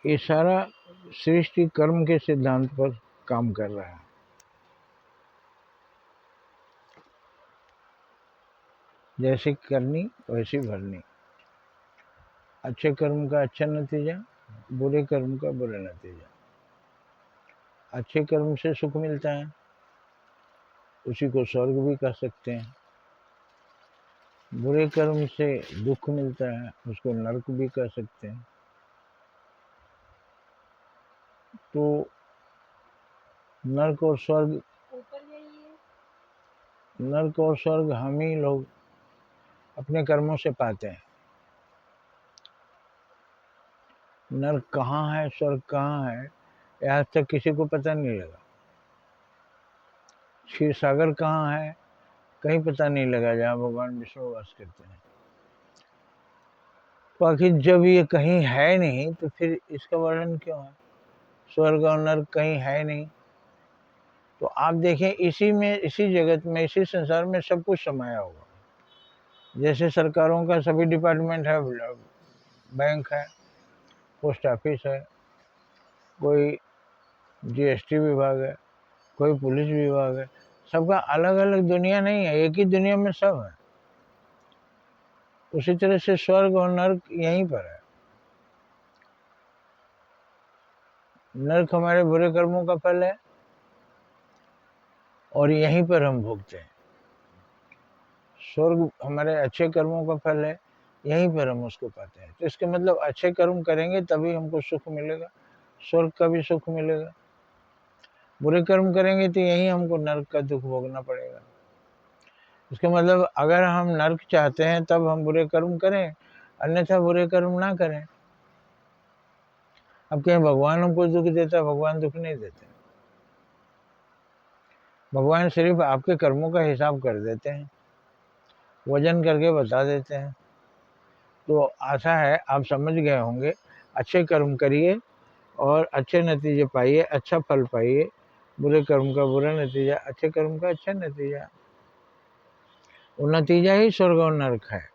ये सारा सृष्टि कर्म के सिद्धांत पर काम कर रहा है। जैसे करनी वैसी भरनी। अच्छे कर्म का अच्छा नतीजा, बुरे कर्म का बुरा नतीजा। अच्छे कर्म से सुख मिलता है, उसी को स्वर्ग भी कह सकते हैं। बुरे कर्म से दुख मिलता है, उसको नरक भी कह सकते हैं। तो नरक और स्वर्ग, नरक और स्वर्ग हम ही लोग अपने कर्मों से पाते हैं। नरक कहाँ है, स्वर्ग कहाँ है, आज तक किसी को पता नहीं लगा। क्षीर सागर कहाँ है, कहीं पता नहीं लगा जहाँ भगवान विष्णु वास करते हैं। तो आखिर जब ये कहीं है नहीं तो फिर इसका वर्णन क्यों है? स्वर्ग और नरक कहीं है नहीं, तो आप देखें इसी में, इसी जगत में, इसी संसार में सब कुछ समाया होगा। जैसे सरकारों का सभी डिपार्टमेंट है, बैंक है, पोस्ट ऑफिस है, कोई जीएसटी विभाग है, कोई पुलिस विभाग है, सबका अलग अलग दुनिया नहीं है, एक ही दुनिया में सब है। उसी तरह से स्वर्ग और नरक यहीं पर है। नरक हमारे बुरे कर्मों का फल है और यहीं पर हम भोगते हैं। स्वर्ग हमारे अच्छे कर्मों का फल है, यहीं पर हम उसको पाते हैं। तो इसका मतलब अच्छे कर्म करेंगे तभी हमको सुख मिलेगा, स्वर्ग का भी सुख मिलेगा। बुरे कर्म करेंगे तो यहीं हमको नरक का दुख भोगना पड़ेगा। इसका मतलब अगर हम नरक चाहते हैं तब हम बुरे कर्म करें, अन्यथा बुरे कर्म ना करें। अब कहीं भगवान हमको दुख देता है? भगवान दुख नहीं देते। भगवान सिर्फ आपके कर्मों का हिसाब कर देते हैं, वजन करके बता देते हैं। तो आशा है आप समझ गए होंगे। अच्छे कर्म करिए और अच्छे नतीजे पाइए, अच्छा फल पाइए। बुरे कर्म का बुरा नतीजा, अच्छे कर्म का अच्छा नतीजा। वो नतीजा ही स्वर्ग और नरक है।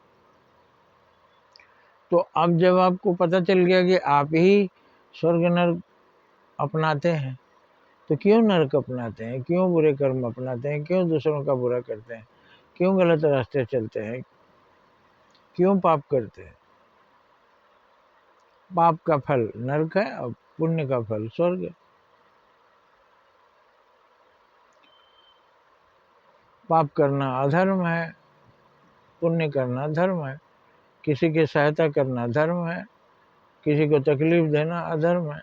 तो अब जब आपको पता चल गया कि आप ही स्वर्ग नरक अपनाते हैं, तो क्यों नरक अपनाते हैं, क्यों बुरे कर्म अपनाते हैं, क्यों दूसरों का बुरा करते हैं, क्यों गलत रास्ते चलते हैं, क्यों पाप करते हैं? पाप का फल नरक है और पुण्य का फल स्वर्ग है। पाप करना अधर्म है, पुण्य करना धर्म है। किसी की सहायता करना धर्म है, किसी को तकलीफ देना अधर्म है।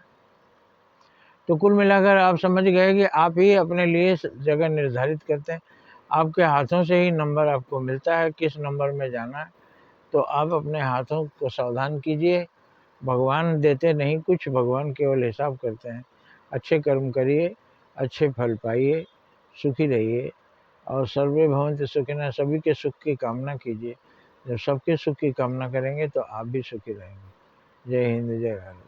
तो कुल मिलाकर आप समझ गए कि आप ही अपने लिए जगह निर्धारित करते हैं। आपके हाथों से ही नंबर आपको मिलता है, किस नंबर में जाना है। तो आप अपने हाथों को सावधान कीजिए। भगवान देते नहीं कुछ, भगवान केवल हिसाब करते हैं। अच्छे कर्म करिए, अच्छे फल पाइए, सुखी रहिए और सर्वे भवन्तु सुखिनः, सभी के सुख की कामना कीजिए। जब सबके सुख की कामना करेंगे तो आप भी सुखी रहेंगे। जय हिंद, जय भारत।